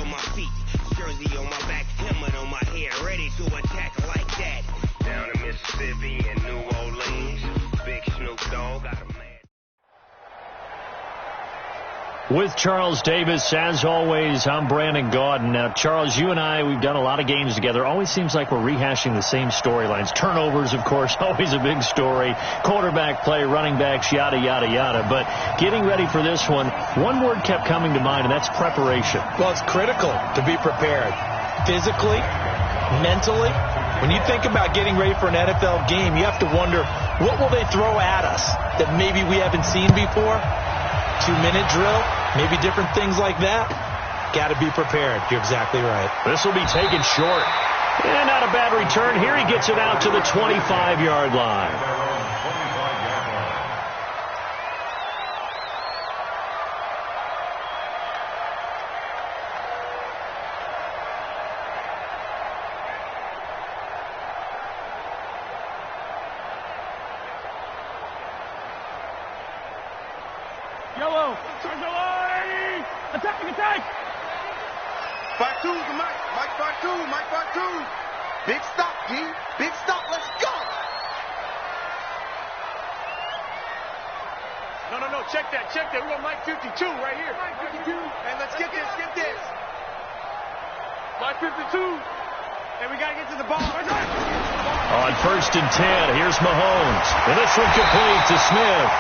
on my feet, jersey on my back, helmet on my head, ready to attack like that. Down in Mississippi and New Orleans, Big Snoop Dogg got a man. With Charles Davis, as always, I'm Brandon Gaudin. Now, Charles, you and I, we've done a lot of games together. Always seems like we're rehashing the same storylines. Turnovers, of course, always a big story. Quarterback play, running backs, yada, yada, yada. But getting ready for this one word kept coming to mind, and that's preparation. Well, it's critical to be prepared. Physically, mentally. When you think about getting ready for an NFL game, you have to wonder, what will they throw at us that maybe we haven't seen before? 2-minute drill, maybe different things like that. Got to be prepared. You're exactly right. This will be taken short. And not a bad return. Here he gets it out to the 25-yard line. Yellow, turn the line! Attack! 5-2 to Mike. Mike 5-2. Big stop, D. Big stop. Let's go. No. Check that. We got Mike 52 right here. Mike 52. And let's get this. Mike 52. And we got to get to the ball. On 1st and 10, here's Mahomes. And this one complete to Smith.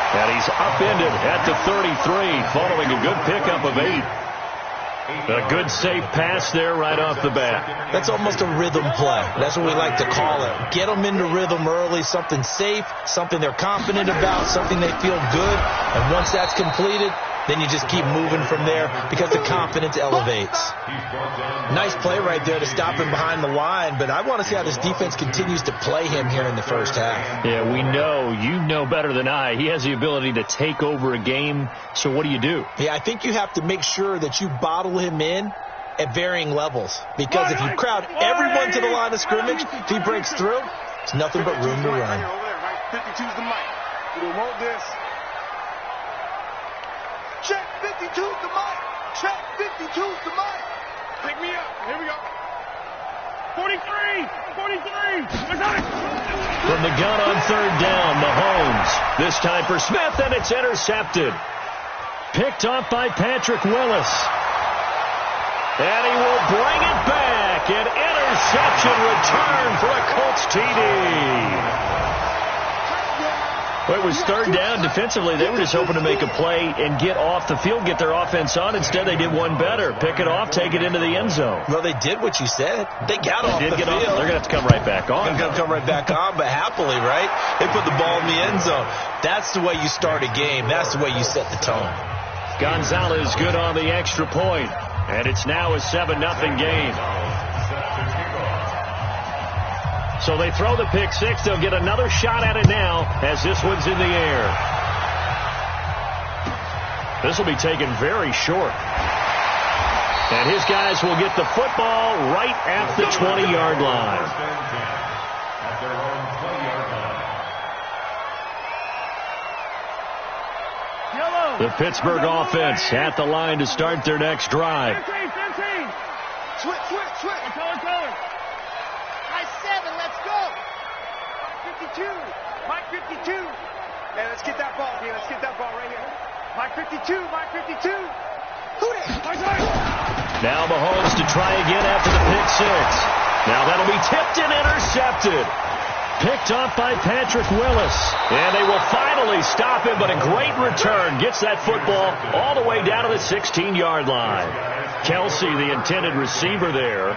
And he's upended at the 33, following a good pickup of 8. A good safe pass there right off the bat. That's almost a rhythm play. That's what we like to call it. Get them into rhythm early, something safe, something they're confident about, something they feel good. And once that's completed, then you just keep moving from there because the confidence elevates. Nice play right there to stop him behind the line, but I want to see how this defense continues to play him here in the first half. Yeah, we know. You know better than I. He has the ability to take over a game, so what do you do? Yeah, I think you have to make sure that you bottle him in at varying levels, because if you crowd everyone to the line of scrimmage, if he breaks through, it's nothing but room to run. 52's the mic. We don't want this. Check 52's the mic. Check 52's the mic. Pick me up. Here we go. 43. From the gun on 3rd down, Mahomes. This time for Smith, and it's intercepted. Picked off by Patrick Willis. And he will bring it back. An interception return for a Colts TD. Well, it was 3rd down. Defensively, they were just hoping to make a play and get off the field, get their offense on. Instead, they did one better. Pick it off, take it into the end zone. Well, they did what you said. They got off the field. They're going to have to come right back on. They're going to come right back on, but happily, right? They put the ball in the end zone. That's the way you start a game. That's the way you set the tone. Gonzalez good on the extra point. And it's now a 7-0 game. So they throw the pick six. They'll get another shot at it now as this one's in the air. This will be taken very short. And his guys will get the football right at the 20-yard line. The Pittsburgh offense at the line to start their next drive. 15. Switch. Color. High 7, let's go. Mike 52. Hey, let's get that ball, D. Let's get that ball right here. Mike 52. Who that? Now Mahomes to try again after the pick six. Now that'll be tipped and intercepted. Picked off by Patrick Willis. And they will finally stop him, but a great return. Gets that football all the way down to the 16-yard line. Kelsey, the intended receiver there.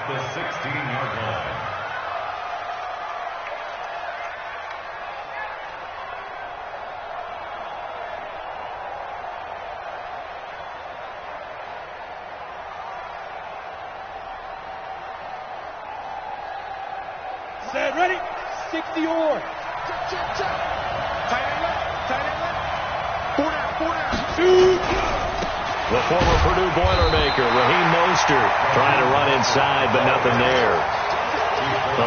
Set, ready? 60 or. Tight end left. 4 down. The former Purdue Boilermaker, Raheem Mostert, trying to run inside, but nothing there.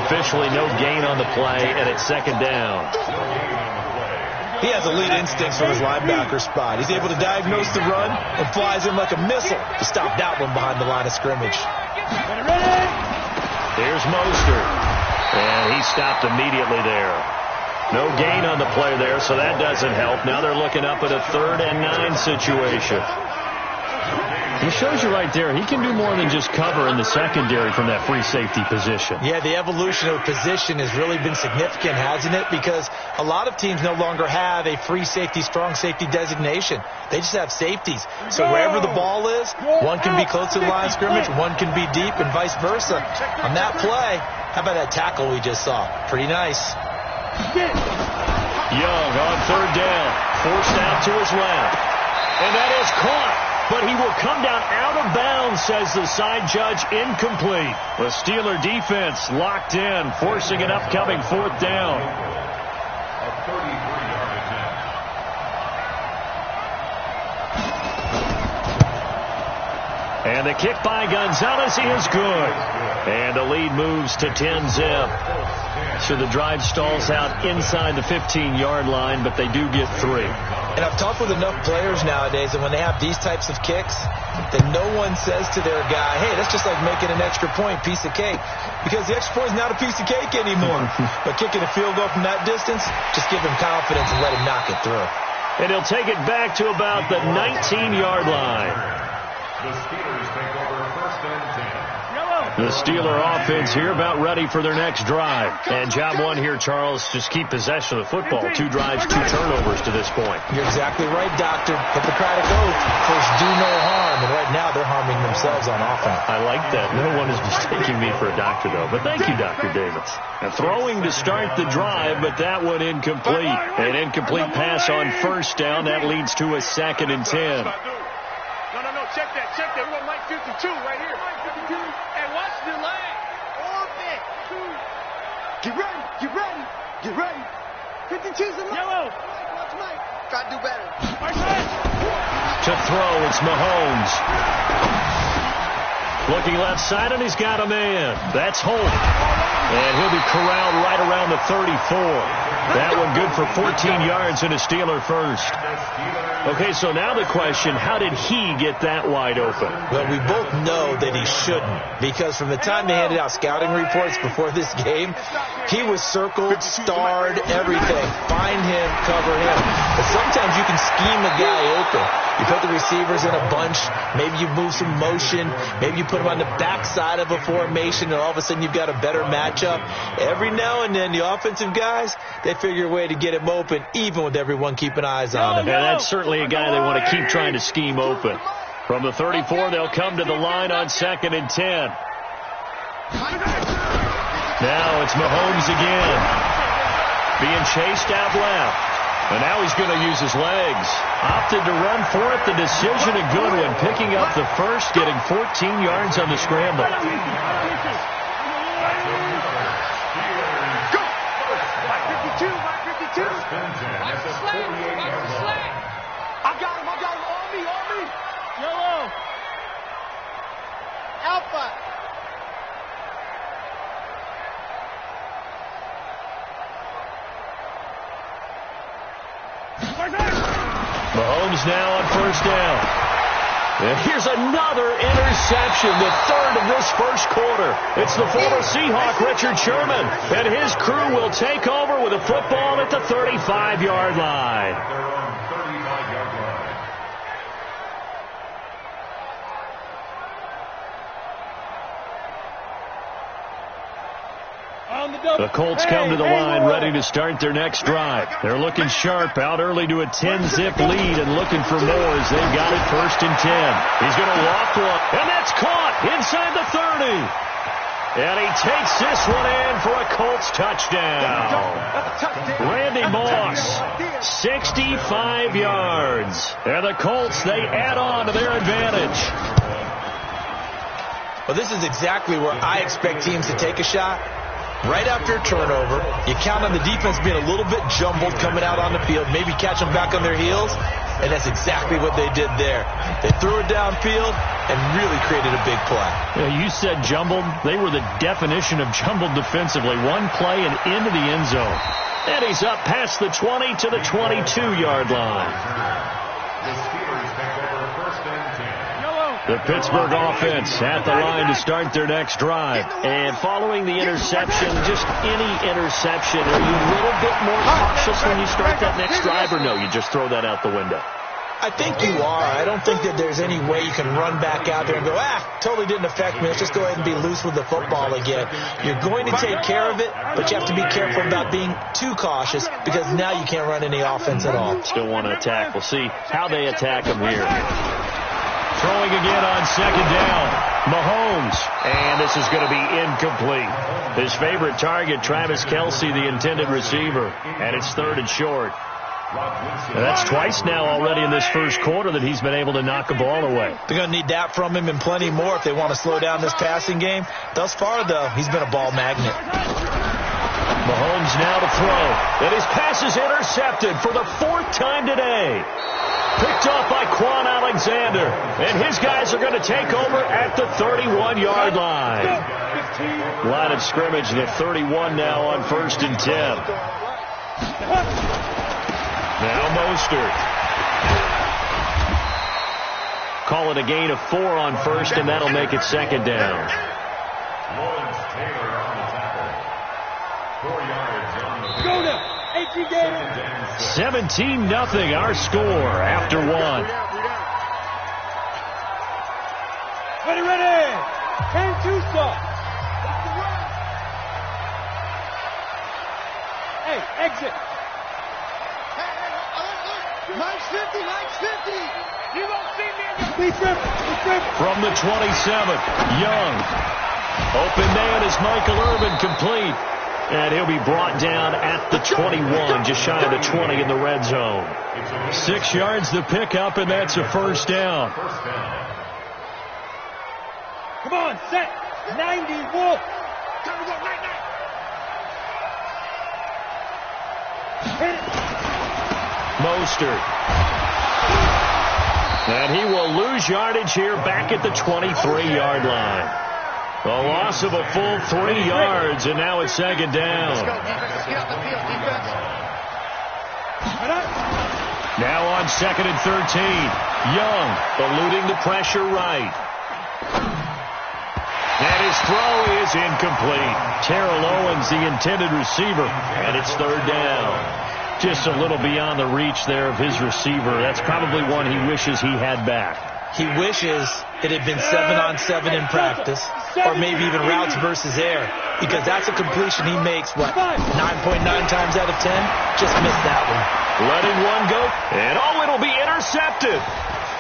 Officially no gain on the play, and it's 2nd down. He has elite instincts from his linebacker spot. He's able to diagnose the run and flies in like a missile to stop that one behind the line of scrimmage. Here's Mostert, and he stopped immediately there. No gain on the play there, so that doesn't help. Now they're looking up at a 3rd and 9 situation. He shows you right there, he can do more than just cover in the secondary from that free safety position. Yeah, the evolution of position has really been significant, hasn't it? Because a lot of teams no longer have a free safety, strong safety designation. They just have safeties. So wherever the ball is, one can be close to the line of scrimmage, one can be deep, and vice versa. On that play, how about that tackle we just saw? Pretty nice. Young on 3rd down, forced out to his left. And that is caught. But he will come down out of bounds, says the side judge, incomplete. The Steeler defense locked in, forcing an upcoming 4th down. And the kick by Gonzalez is good. And the lead moves to 10-zip. So the drive stalls out inside the 15-yard line, but they do get 3. And I've talked with enough players nowadays that when they have these types of kicks, that no one says to their guy, hey, that's just like making an extra point, piece of cake. Because the extra point is not a piece of cake anymore. But kicking a field goal from that distance, just give him confidence and let him knock it through. And he'll take it back to about the 19-yard line. The Steelers take over 1st and 10. The Steeler offense here about ready for their next drive. And job one here, Charles, just keep possession of the football. 2 drives, 2 turnovers to this point. You're exactly right, Doctor. Hippocratic oath. First, do no harm. And right now, they're harming themselves on offense. I like that. No one is mistaking me for a doctor, though. But thank you, Dr. Davis. And throwing to start the drive, but that one incomplete. An incomplete pass on 1st down. That leads to a 2nd and 10. No, check that. We want Mike 52 right here. Mike 52. And watch the leg. Off it. Get ready. 52's the leg. Yellow. Watch Mike. Try to do better. To throw, it's Mahomes. Looking left side, and he's got a man. That's Holt. And he'll be corralled right around the 34. That one good for 14 yards and a Steeler first. Okay, so now the question, how did he get that wide open? Well, we both know that he shouldn't, because from the time they handed out scouting reports before this game, he was circled, starred, everything. Find him, cover him. But sometimes you can scheme a guy open. You put the receivers in a bunch. Maybe you move some motion. Maybe you put them on the backside of a formation, and all of a sudden you've got a better matchup. Every now and then, the offensive guys, they figure a way to get him open, even with everyone keeping eyes on him. And that's certainly a guy they want to keep trying to scheme open. From the 34, they'll come to the line on 2nd and 10. Now it's Mahomes again. Being chased out left. And now he's going to use his legs. Opted to run for it. The decision a good one. Picking up the first, getting 14 yards on the scramble. Go. Mike 52. Watch the slant. I got him. On me. Yellow. Alpha. Mahomes now on 1st down. And here's another interception, the 3rd of this first quarter. It's the former Seahawk, Richard Sherman, and his crew will take over with a football at the 35-yard line. The Colts come to the line, ready to start their next drive. They're looking sharp, out early to a 10-zip lead and looking for more as they've got it 1st and 10. He's going to loft one, and that's caught inside the 30. And he takes this one in for a Colts touchdown. Randy Moss, 65 yards. And the Colts, they add on to their advantage. Well, this is exactly where I expect teams to take a shot. Right after a turnover, you count on the defense being a little bit jumbled coming out on the field, maybe catch them back on their heels. And that's exactly what they did there. They threw it downfield and really created a big play. Yeah, you said jumbled. They were the definition of jumbled defensively. One play and into the end zone. And he's up past the 20 to the 22-yard line. The Steelers take over first and 10. The Pittsburgh offense at the line to start their next drive. And following the interception, just any interception, are you a little bit more cautious when you start that next drive, or no, you just throw that out the window? I think you are. I don't think that there's any way you can run back out there and go, totally didn't affect me. Let's just go ahead and be loose with the football again. You're going to take care of it, but you have to be careful about being too cautious because now you can't run any offense at all. Still want to attack. We'll see how they attack them here. Throwing again on second down. Mahomes. And this is going to be incomplete. His favorite target, Travis Kelce, the intended receiver. And it's third and short. And that's twice now already in this first quarter that he's been able to knock a ball away. They're going to need that from him and plenty more if they want to slow down this passing game. Thus far, though, he's been a ball magnet. Mahomes now to throw. And his pass is intercepted for the fourth time today. Picked off by Quan Alexander. And his guys are going to take over at the 31-yard line. Line of scrimmage, the 31 now on first and 10. Now Mostert. Call it a gain of 4 on first, and that'll make it second down. Lawrence Taylor on the tackle. 4 yards on the play. Go now. 17-0 our score after 1. Ready. Turn two stop. Hey, exit. Nice 50. You won't see me. From the 27, Young. Open man is Michael Irvin, complete. And he'll be brought down at the 21, just shy of the 20 in the red zone. 6 yards the pickup, and that's a first down. Come on, set. 90, Wolf. Hit it. Mostert. And he will lose yardage here back at the 23-yard line. A loss of a full 3 yards, and now it's second down. Now on second and 13. Young eluding the pressure right. And his throw is incomplete. Terrell Owens, the intended receiver, and it's third down. Just a little beyond the reach there of his receiver. That's probably one he wishes he had back. He wishes it had been 7-on-7 in practice, or maybe even routes versus air, because that's a completion he makes, 9.9 times out of 10? Just missed that one. Letting one go, and it'll be intercepted.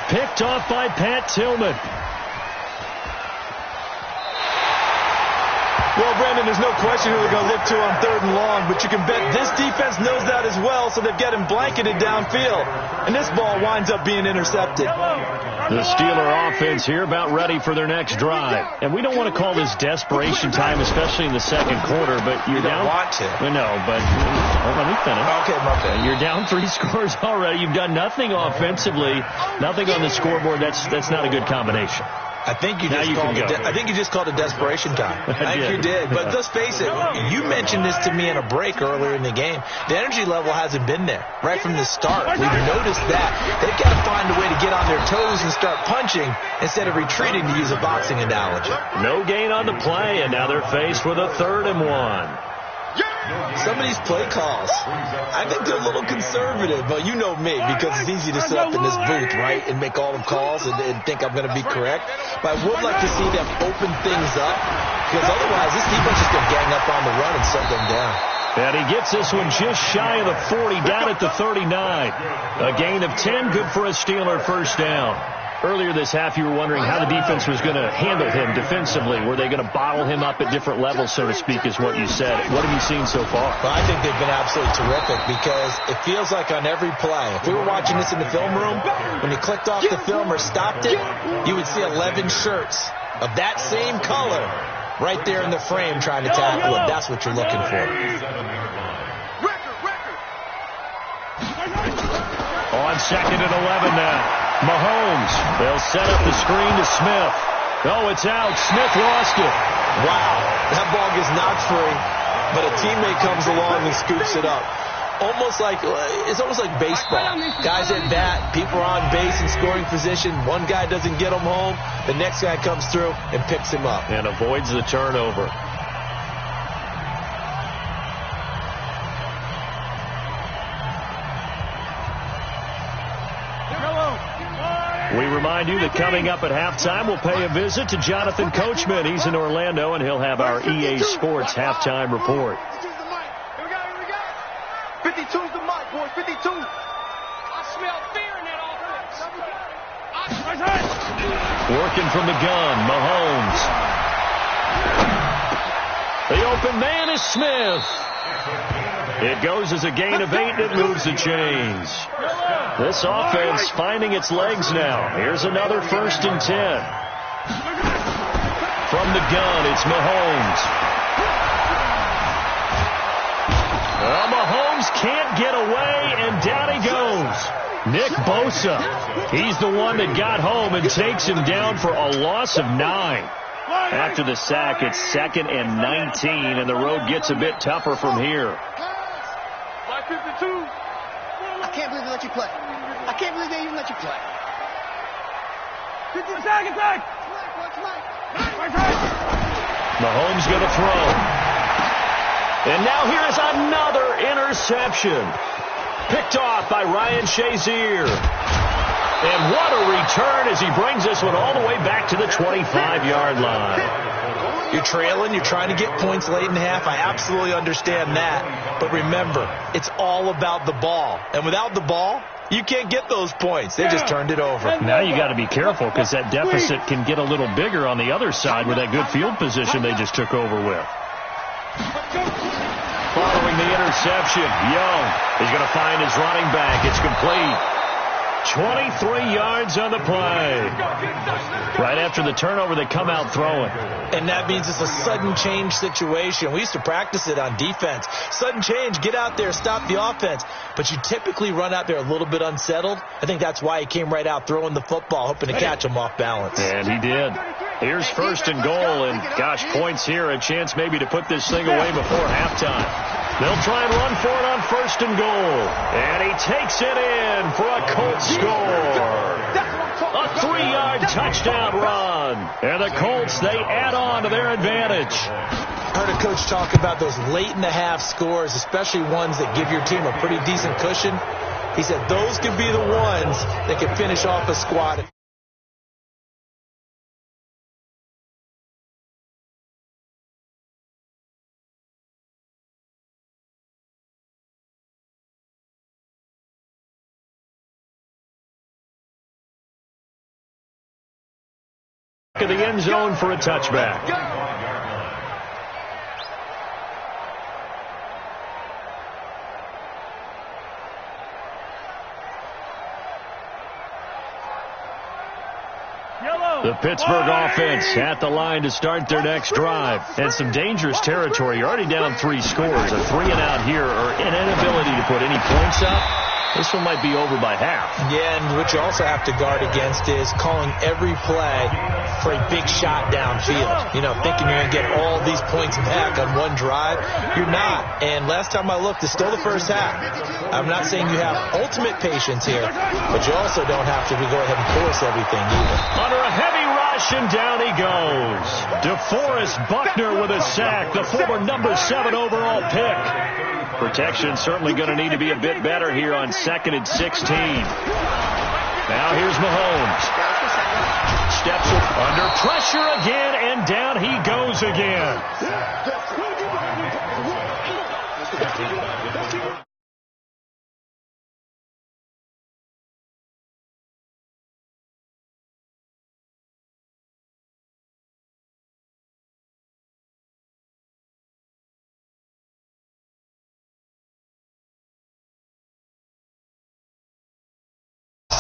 Picked off by Pat Tillman. Well, Brandon, there's no question who they're going to look to on third and long, but you can bet this defense knows that as well, so they've got him blanketed downfield. And this ball winds up being intercepted. The Steeler offense here about ready for their next drive. And we don't want to call this desperation time, especially in the second quarter, but you're down. You don't want to. No, but let me finish. Okay, my bad. You're down 3 scores already. You've done nothing offensively, nothing on the scoreboard. That's not a good combination. I think you just called it desperation time. I think you did. But let's face it, you mentioned this to me in a break earlier in the game. The energy level hasn't been there right from the start. We've noticed that. They've got to find a way to get on their toes and start punching instead of retreating, to use a boxing analogy. No gain on the play, and now they're faced with a 3rd and 1. Some of these play calls, I think they're a little conservative, but you know me, because it's easy to sit up in this booth, right, and make all the calls and think I'm going to be correct. But I would like to see them open things up, because otherwise this defense is going to gang up on the run and shut them down. And he gets this one just shy of the 40, down at the 39. A gain of 10, good for a Steeler first down. Earlier this half, you were wondering how the defense was going to handle him defensively. Were they going to bottle him up at different levels, so to speak, is what you said. What have you seen so far? Well, I think they've been absolutely terrific, because it feels like on every play, if we were watching this in the film room, when you clicked off the film or stopped it, you would see 11 shirts of that same color right there in the frame trying to tackle it. That's what you're looking for. On on 2nd and 11 now. Mahomes, they'll set up the screen to Smith. Oh, it's out. Smith lost it. Wow, that ball gets knocked free, but a teammate comes along and scoops it up. It's almost like baseball. Guys at bat, people are on base in scoring position. One guy doesn't get him home. The next guy comes through and picks him up. And avoids the turnover. We remind you that coming up at halftime, we'll pay a visit to Jonathan Coachman. He's in Orlando, and he'll have our EA Sports halftime report. 52's the mic, boys. 52. I smell fear in that offense. Working from the gun, Mahomes. The open man is Smith. It goes as a gain of 8, and it moves the chains. This offense finding its legs now. Here's another 1st and 10. From the gun, it's Mahomes. Mahomes can't get away, and down he goes. Nick Bosa, he's the one that got home and takes him down for a loss of 9. After the sack, it's 2nd and 19, and the road gets a bit tougher from here. By 52. I can't believe they let you play. I can't believe they even let you play. Attack! Mahomes going to throw. And now here is another interception. Picked off by Ryan Shazier. And what a return as he brings this one all the way back to the 25-yard line. You're trailing. You're trying to get points late in half. I absolutely understand that. But remember, it's all about the ball. And without the ball, you can't get those points. They just turned it over. Now you got to be careful because that deficit can get a little bigger on the other side with that good field position they just took over with. Following the interception, Young is going to find his running back. It's complete. 23 yards on the play. Right after the turnover, they come out throwing. And that means it's a sudden change situation. We used to practice it on defense. Sudden change, get out there, stop the offense. But you typically run out there a little bit unsettled. I think that's why he came right out throwing the football, hoping to catch him off balance. And he did. Here's 1st and goal, and gosh, points here, a chance maybe to put this thing away before halftime. They'll try and run for it on 1st and goal. And he takes it in for a Colts score. A 3-yard touchdown run. And the Colts, they add on to their advantage. I heard a coach talk about those late in the half scores, especially ones that give your team a pretty decent cushion. He said those could be the ones that can finish off a squad. To the end zone for a touchback. The Pittsburgh offense at the line to start their next drive. And some dangerous territory. You're already down 3 scores. A 3-and-out here or an inability to put any points up. This one might be over by half. Yeah, and what you also have to guard against is calling every play for a big shot downfield. You know, thinking you're going to get all these points back on one drive. You're not. And last time I looked, it's still the first half. I'm not saying you have ultimate patience here, but you also don't have to go ahead and force everything either. Under a heavy rush, and down he goes. DeForest Buckner with a sack, the former number 7 overall pick. Protection certainly going to need to be a bit better here on 2nd and 16. Now here's Mahomes. Steps under pressure again, and down he goes again.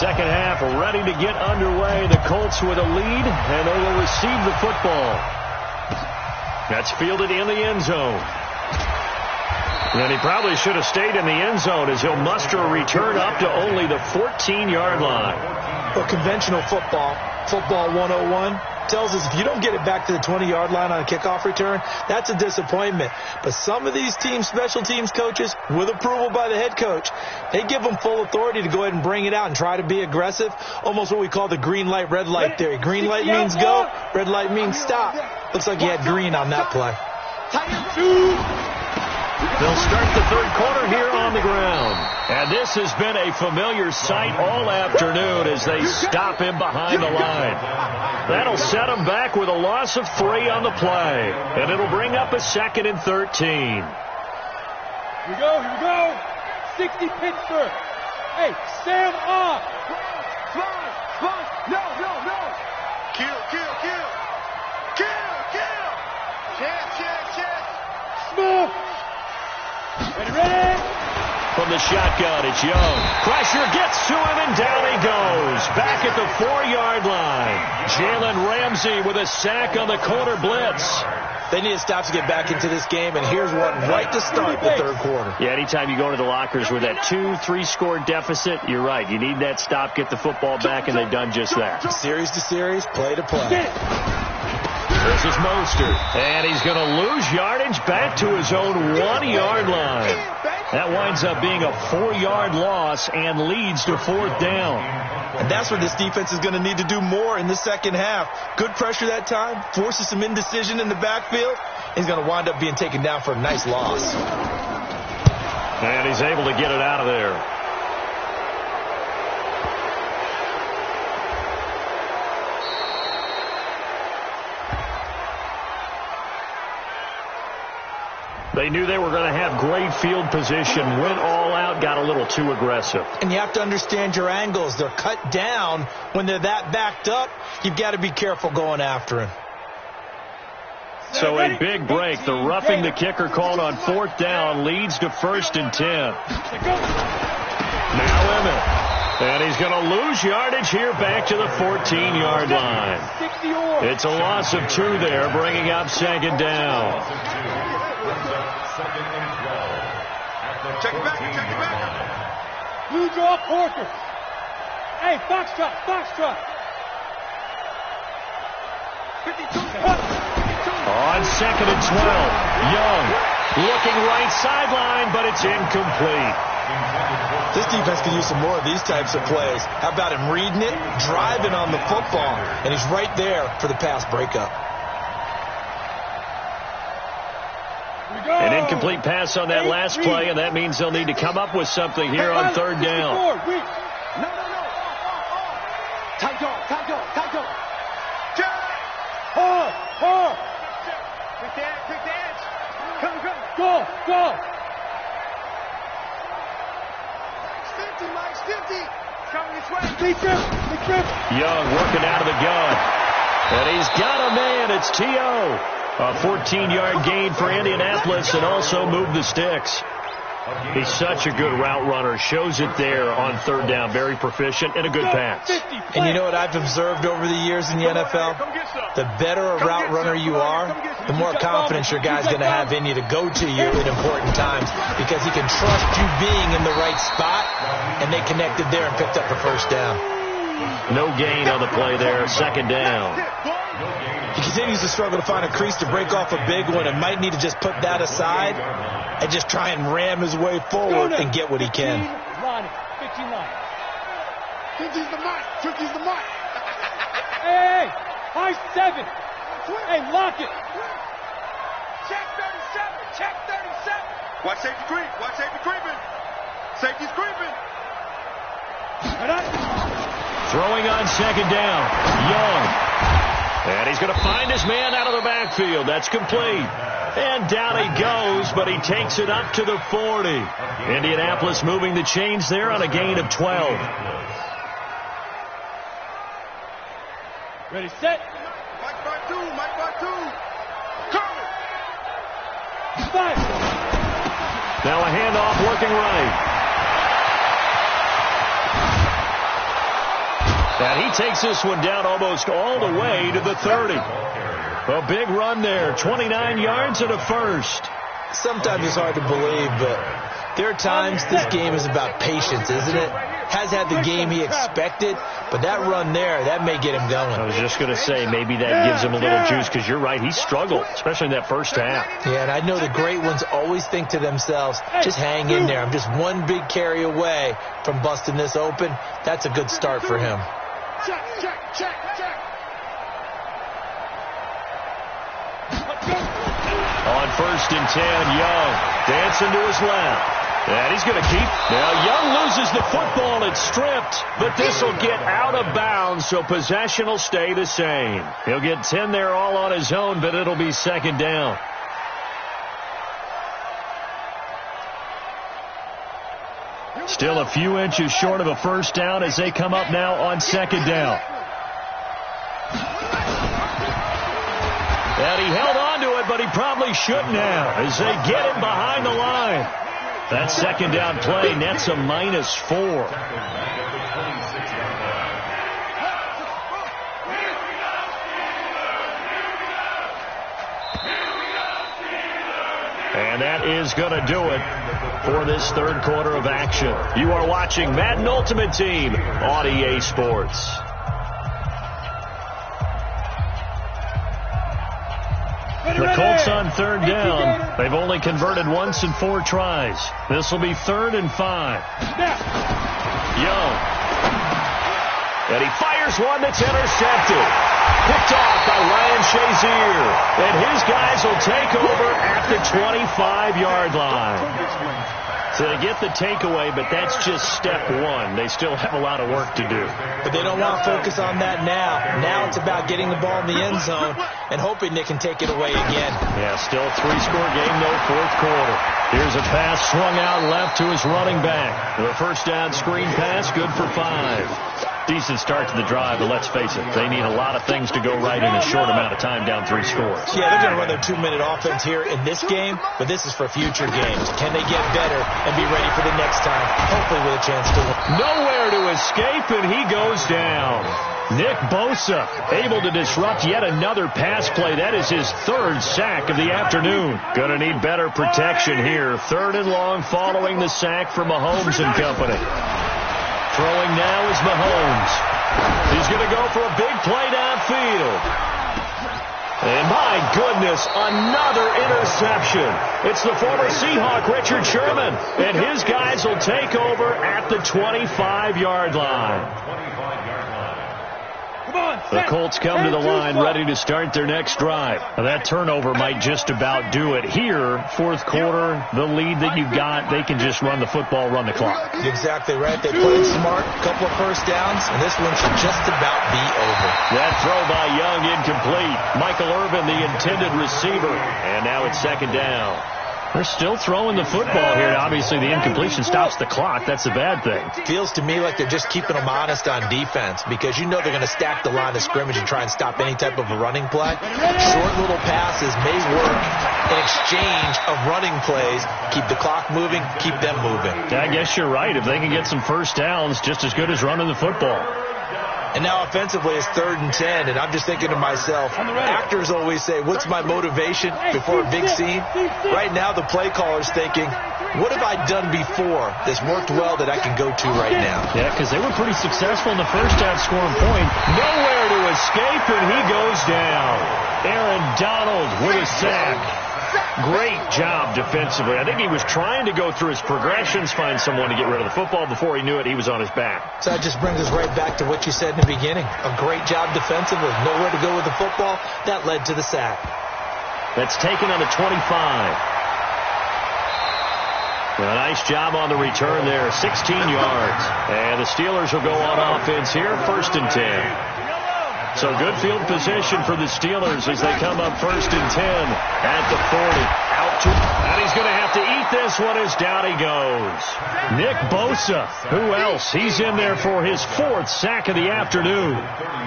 Second half ready to get underway. The Colts with a lead, and they will receive the football. That's fielded in the end zone. And he probably should have stayed in the end zone as he'll muster a return up to only the 14-yard line. Well, conventional football 101, tells us if you don't get it back to the 20-yard line on a kickoff return, that's a disappointment. But some of these teams, special teams coaches, with approval by the head coach, they give them full authority to go ahead and bring it out and try to be aggressive, almost what we call the green light, red light theory. Green light means go, red light means stop. Looks like he had green on that play. They'll start the third quarter here on the ground. And this has been a familiar sight all afternoon as they stop him behind the line. That'll set him back with a loss of 3 on the play. And it'll bring up a 2nd and 13. Here we go. 60 Pittsburgh. Hey, Sam off. Fly. No. Kill. Chance. Smooth. Ready. From the shotgun, it's Young. Pressure gets to him, and down he goes. Back at the 4-yard line. Jalen Ramsey with a sack on the corner blitz. They need a stop to get back into this game, and here's one right to start the third quarter. Yeah, anytime you go into the lockers with that 2-3 score deficit, you're right. You need that stop, get the football back, and they've done just that. Series to series, play to play. This is Mostert, and he's going to lose yardage back to his own 1-yard line. That winds up being a 4-yard loss and leads to 4th down. And that's what this defense is going to need to do more in the second half. Good pressure that time, forces some indecision in the backfield. He's going to wind up being taken down for a nice loss. And he's able to get it out of there. They knew they were going to have great field position, went all out, got a little too aggressive. And you have to understand your angles. They're cut down when they're that backed up. You've got to be careful going after him. So a big break. The roughing the kicker called on 4th down leads to 1st and 10. Now Emmett. And he's going to lose yardage here back to the 14-yard line. It's a loss of 2 there, bringing up 2nd down. Check it back. Blue draw, Porter. Hey, Foxtrot. 52. On 2nd and 12, Young looking right sideline, but it's incomplete. This defense can use some more of these types of plays. How about him reading it, driving on the football, and he's right there for the pass breakup. An incomplete pass on that last play, and that means they'll need to come up with something here on 3rd down. No. Tight dog. Hard. Quick dance. Come. Go. Mike's 50. Coming this way. Big trip. Young working out of the gun. And he's got a man. It's T.O. A 14-yard gain for Indianapolis and also moved the sticks. He's such a good route runner. Shows it there on 3rd down. Very proficient and a good pass. And you know what I've observed over the years in the NFL? The better a route runner you are, the more confidence your guy's going to have in you to go to you in important times because he can trust you being in the right spot, and they connected there and picked up a 1st down. No gain on the play there. 2nd down. He continues to struggle to find a crease to break off a big one and might need to just put that aside and just try and ram his way forward and get what he can. 15 line. 50's the mark. Hey, high 7. Hey, lock it. Check 37. Watch safety creeping. Safety's creeping. Throwing on 2nd down. Young. And he's going to find his man out of the backfield. That's complete. And down he goes, but he takes it up to the 40. Indianapolis moving the chains there on a gain of 12. Ready, set. Mike by two. Coming. 5. Now a handoff working right. And he takes this one down almost all the way to the 30. A big run there, 29 yards and a 1st. Sometimes it's hard to believe, but there are times this game is about patience, isn't it? Has had the game he expected, but that run there, that may get him going. I was just going to say, maybe that gives him a little juice, because you're right, he struggled, especially in that first half. Yeah, and I know the great ones always think to themselves, just hang in there. I'm just one big carry away from busting this open. That's a good start for him. Check. On 1st and 10, Young dancing to his left. And he's going to keep. Now, Young loses the football. It's stripped, but this will get out of bounds, so possession will stay the same. He'll get 10 there all on his own, but it'll be 2nd down. Still a few inches short of a 1st down as they come up now on 2nd down. And he held on to it, but he probably shouldn't have as they get him behind the line. That 2nd down play nets a -4. And that is going to do it for this 3rd quarter of action. You are watching Madden Ultimate Team on EA Sports. The Colts on 3rd down. They've only converted once in 4 tries. This will be 3rd and 5. Young. And he fires one that's intercepted. Picked off by Ryan Shazier. And his guys will take over at the 25-yard line. So they get the takeaway, but that's just step 1. They still have a lot of work to do. But they don't want to focus on that now. Now it's about getting the ball in the end zone and hoping they can take it away again. Yeah, still a 3-score game, though, 4th quarter. Here's a pass swung out left to his running back. The 1st down screen pass, good for 5. Decent start to the drive, but let's face it, they need a lot of things to go right in a short amount of time, down 3 scores. Yeah, they're going to run their 2-minute offense here in this game, but this is for future games. Can they get better and be ready for the next time, hopefully with a chance to win? Nowhere to escape, and he goes down. Nick Bosa able to disrupt yet another pass play. That is his 3rd sack of the afternoon. Going to need better protection here. 3rd and long following the sack for Mahomes and company. Throwing now is Mahomes. He's going to go for a big play downfield. And my goodness, another interception. It's the former Seahawk, Richard Sherman. And his guys will take over at the 25-yard line. The Colts come to the line ready to start their next drive. Now, that turnover might just about do it. Here, 4th quarter, the lead that you've got, they can just run the football, run the clock. Exactly right. They played smart, a couple of 1st downs, and this one should just about be over. That throw by Young incomplete. Michael Irvin, the intended receiver. And now it's 2nd down. They're still throwing the football here. Obviously, the incompletion stops the clock. That's a bad thing. Feels to me like they're just keeping them honest on defense because you know they're going to stack the line of scrimmage and try and stop any type of a running play. Short little passes may work in exchange of running plays. Keep the clock moving, keep them moving. Yeah, I guess you're right. If they can get some 1st downs, just as good as running the football. And now offensively it's 3rd and 10, and I'm just thinking to myself, actors always say, what's my motivation before a big scene? Right now the play caller's thinking, what have I done before that's worked well that I can go to right now? Yeah, because they were pretty successful in the 1st half scoring point. Nowhere to escape, and he goes down. Aaron Donald with a sack. Great job defensively. I think he was trying to go through his progressions, find someone to get rid of the football. Before he knew it, he was on his back. So that just brings us right back to what you said in the beginning. A great job defensively. Nowhere to go with the football. That led to the sack. That's taken on the 25. A nice job on the return there. 16 yards. And the Steelers will go on offense here. 1st and 10. So good field position for the Steelers as they come up 1st and 10 at the 40. Out to, and he's going to have to eat this one as down he goes. Nick Bosa. Who else? He's in there for his 4th sack of the afternoon.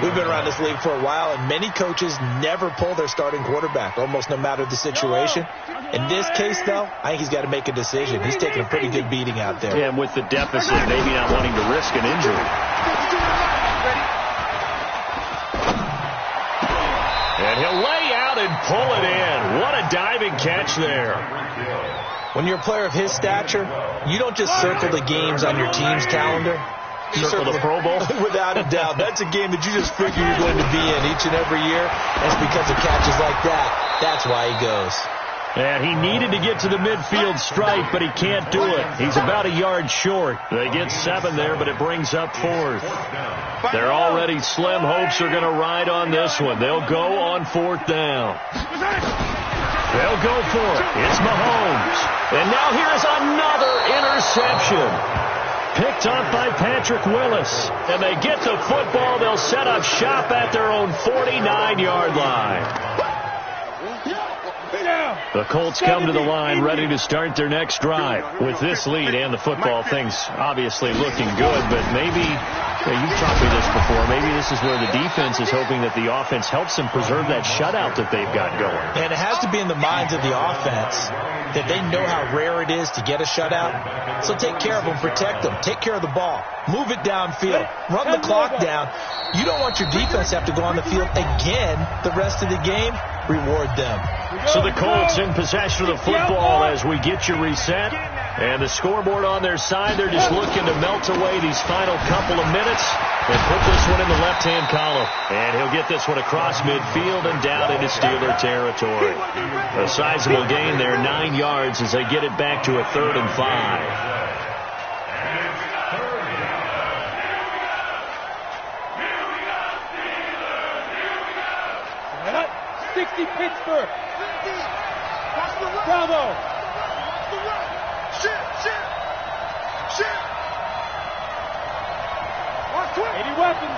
We've been around this league for a while, and many coaches never pull their starting quarterback, almost no matter the situation. In this case, though, I think he's got to make a decision. He's taking a pretty good beating out there. Yeah, and with the deficit, maybe not wanting to risk an injury. And he'll lay out and pull it in. What a diving catch there. When you're a player of his stature, you don't just circle the games on your team's calendar. You circle the Pro Bowl? Without a doubt. That's a game that you just figure you're going to be in each and every year. That's because of catches like that. That's why he goes. And he needed to get to the midfield stripe, but he can't do it. He's about a yard short. They get 7 there, but it brings up 4th. Their already slim hopes are going to ride on this one. They'll go on 4th down. They'll go for it. It's Mahomes. And now here's another interception. Picked up by Patrick Willis. And they get the football. They'll set up shop at their own 49-yard line. The Colts come to the line ready to start their next drive. With this lead and the football, things obviously looking good, but maybe, you've taught me this before, maybe this is where the defense is hoping that the offense helps them preserve that shutout that they've got going. And it has to be in the minds of the offense that they know how rare it is to get a shutout. So take care of them, protect them, take care of the ball, move it downfield, run the clock down. You don't want your defense to have to go on the field again the rest of the game. Reward them. So the Colts in possession of the football as we get you reset. And the scoreboard on their side, they're just looking to melt away these final couple of minutes and put this one in the left-hand column. And he'll get this one across midfield and down into Steeler territory. A sizable gain there, 9 yards as they get it back to a 3rd and 5. 60 Pittsburgh. Bravo. Shit. 80 weapons.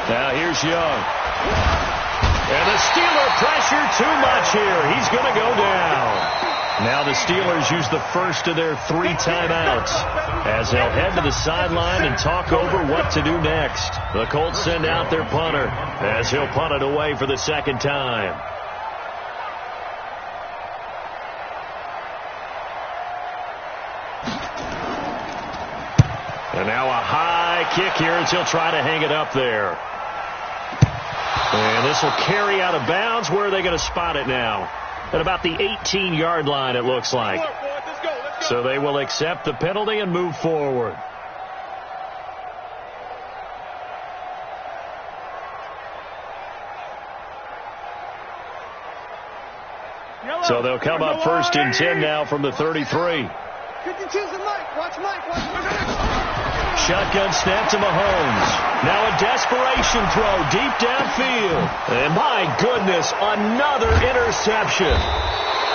Now here's Young. And the Steeler pressure too much here. He's going to go down. Now the Steelers use the first of their 3 timeouts as they'll head to the sideline and talk over what to do next. The Colts send out their punter as he'll punt it away for the 2nd time. And now a high kick here as he'll try to hang it up there. And this will carry out of bounds. Where are they going to spot it now? At about the 18-yard line, it looks like. Let's go. So they will accept the penalty and move forward. So they'll come up 1st and 10 now from the 33. 52's the Mike. Watch Mike. Shotgun snap to Mahomes. Now a desperation throw deep downfield. And my goodness, another interception.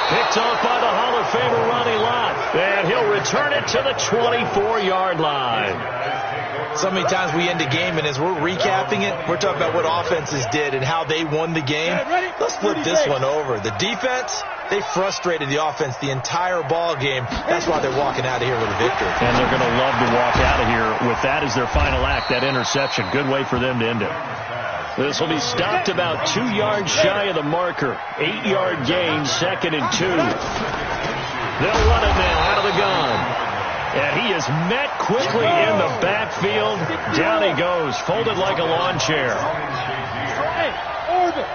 Picked off by the Hall of Famer Ronnie Lott. And he'll return it to the 24-yard line. So many times we end a game, and as we're recapping it, we're talking about what offenses did and how they won the game. Let's flip this one over. The defense, they frustrated the offense the entire ball game. That's why they're walking out of here with a victory. And they're going to love to walk out of here with that as their final act, that interception. Good way for them to end it. This will be stopped about 2 yards shy of the marker. 8-yard gain, 2nd and 2. They'll run it now out of the gun. And he is met quickly in the backfield. Down he goes, folded like a lawn chair. Hey, orbit.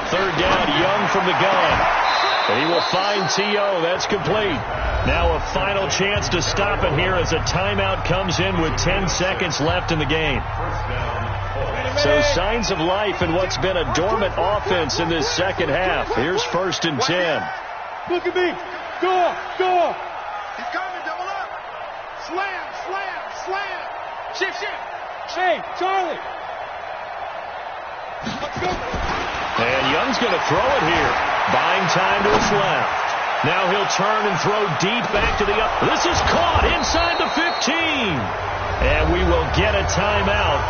3rd down, Young from the gun. And he will find T.O. That's complete. Now a final chance to stop it here as a timeout comes in with 10 seconds left in the game. So signs of life in what's been a dormant offense in this 2nd half. Here's 1st and 10. Look at me. Go. He's coming, double up. Slam. Shift. Hey, Charlie. Let's go. And Young's going to throw it here. Buying time to his left. Now he'll turn and throw deep back to the up. This is caught inside the 15. And we will get a timeout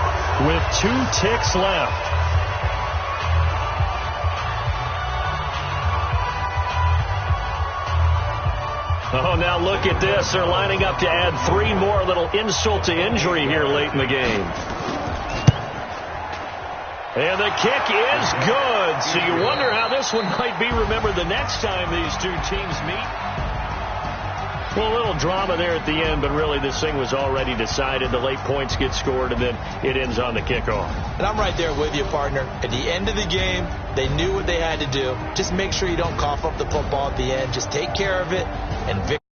with 2 ticks left. Oh, now look at this. They're lining up to add 3 more. Little insult to injury here late in the game. And the kick is good. So you wonder how this one might be remembered the next time these two teams meet. Well, a little drama there at the end, but really this thing was already decided. The late points get scored, and then it ends on the kickoff. And I'm right there with you, partner. At the end of the game, they knew what they had to do. Just make sure you don't cough up the football at the end. Just take care of it, and victory.